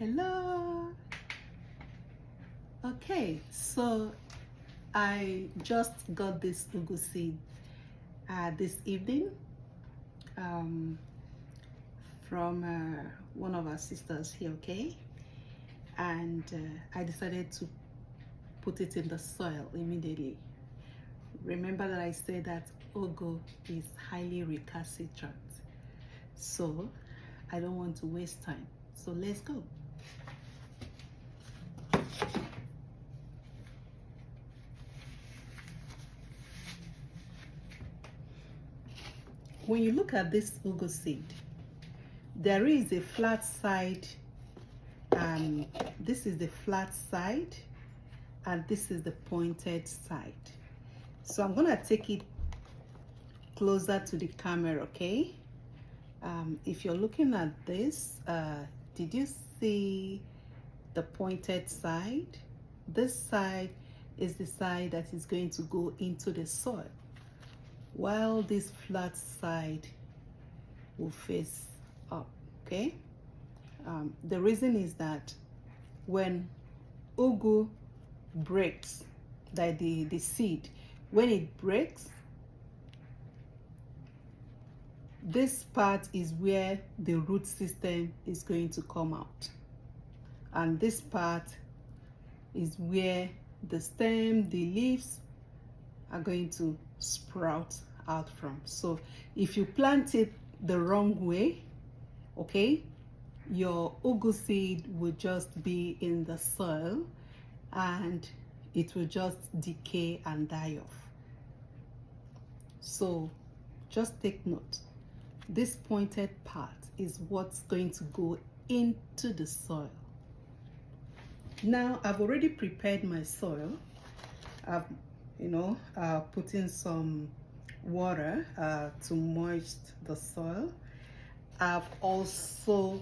Hello. Okay, so I just got this ugu seed this evening um, from one of our sisters here, okay? And I decided to put it in the soil immediately. Remember that I said that ugu is highly recalcitrant, so I don't want to waste time. So let's go. When you look at this ugu seed, there is a flat side. This is the flat side and this is the pointed side. So I'm gonna take it closer to the camera, okay? If you're looking at this, did you see the pointed side? This side is the side that is going to go into the soil, while this flat side will face up, okay? The reason is that when ugu breaks, that the seed, when it breaks, this part is where the root system is going to come out, and this part is where the stem, the leaves are going to sprout out from. So if you plant it the wrong way, okay, your ugu seed will just be in the soil and it will just decay and die off. So just take note, this pointed part is what's going to go into the soil. Now I've already prepared my soil. I've put in some water to moist the soil. I've also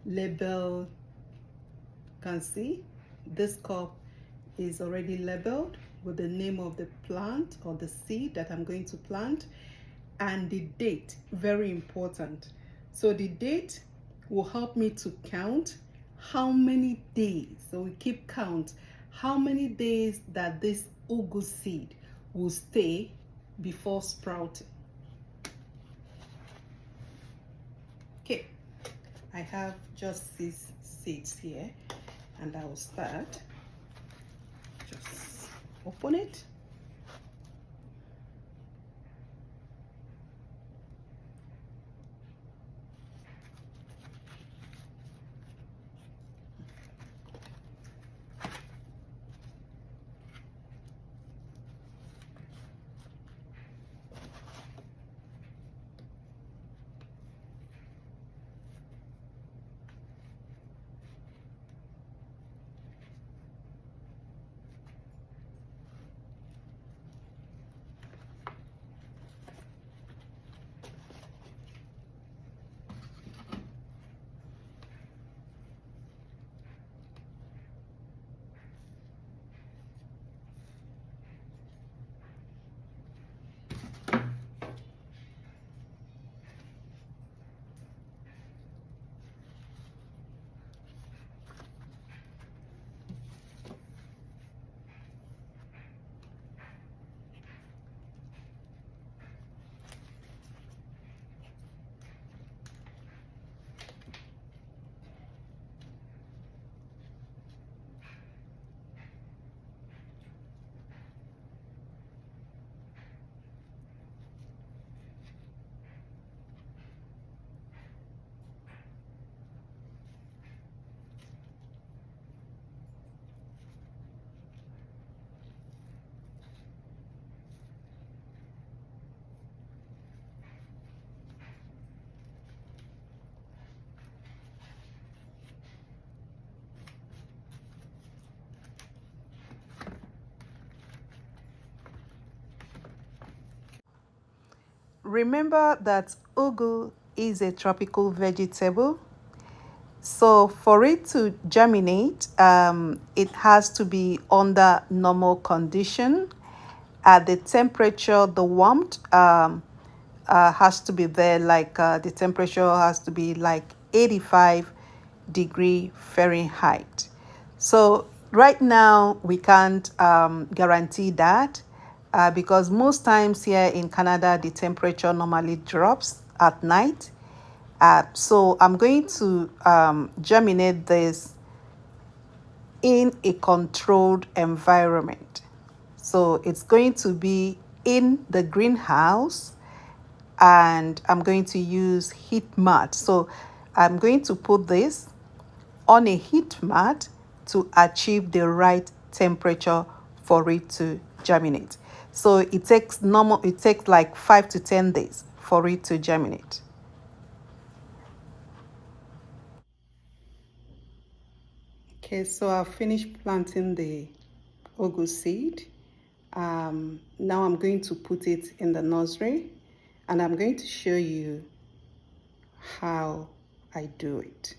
labeled, you can see this cup is already labeled with the name of the plant or the seed that I'm going to plant, and the date, very important. So the date will help me to count how many days, so we keep count how many days that this ugu seed will stay before sprouting. Okay, I have just 6 seeds here, and I will start. Just open it. Remember that ugu is a tropical vegetable. So for it to germinate, it has to be under normal condition. At the temperature, the warmth has to be there, like the temperature has to be like 85 degree Fahrenheit. So right now we can't guarantee that because most times here in Canada the temperature normally drops at night. So I'm going to germinate this in a controlled environment. So it's going to be in the greenhouse, and I'm going to use heat mat. So I'm going to put this on a heat mat to achieve the right temperature for it to germinate. So it takes like 5 to 10 days for it to germinate. Okay, so I've finished planting the ugu seed. Now I'm going to put it in the nursery, and I'm going to show you how I do it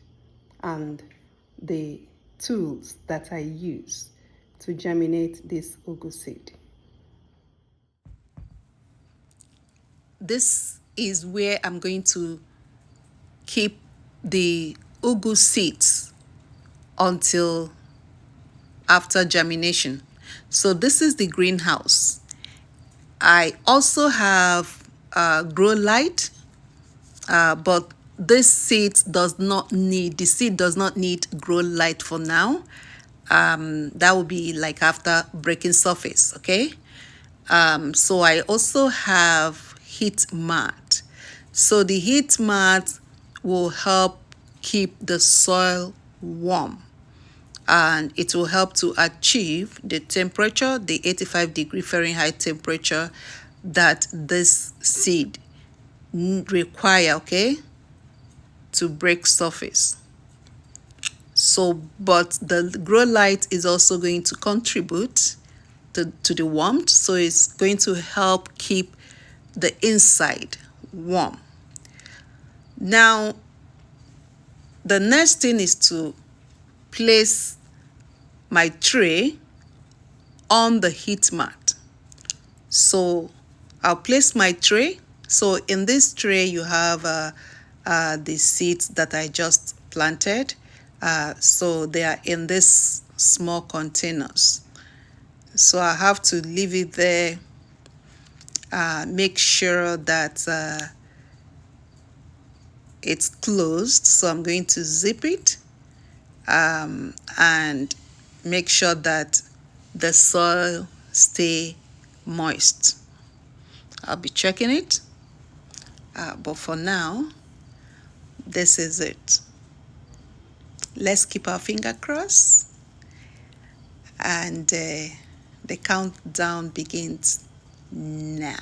and the tools that I use to germinate this ugu seed. This is where I'm going to keep the ugu seeds until after germination. So this is the greenhouse. I also have grow light, but the seed does not need grow light for now. That will be like after breaking surface. Okay. So I also have heat mat. So the heat mat will help keep the soil warm, and it will help to achieve the temperature, the 85-degree Fahrenheit temperature that this seed require, okay, to break surface. So, but the grow light is also going to contribute to the warmth, so it's going to help keep the inside warm. Now, the next thing is to place my tray on the heat mat. So I'll place my tray. So in this tray you have the seeds that I just planted. So they are in this small containers. So I have to leave it there. Make sure that it's closed. So I'm going to zip it and make sure that the soil stay moist. I'll be checking it, but for now, this is it. Let's keep our finger crossed, and the countdown begins now.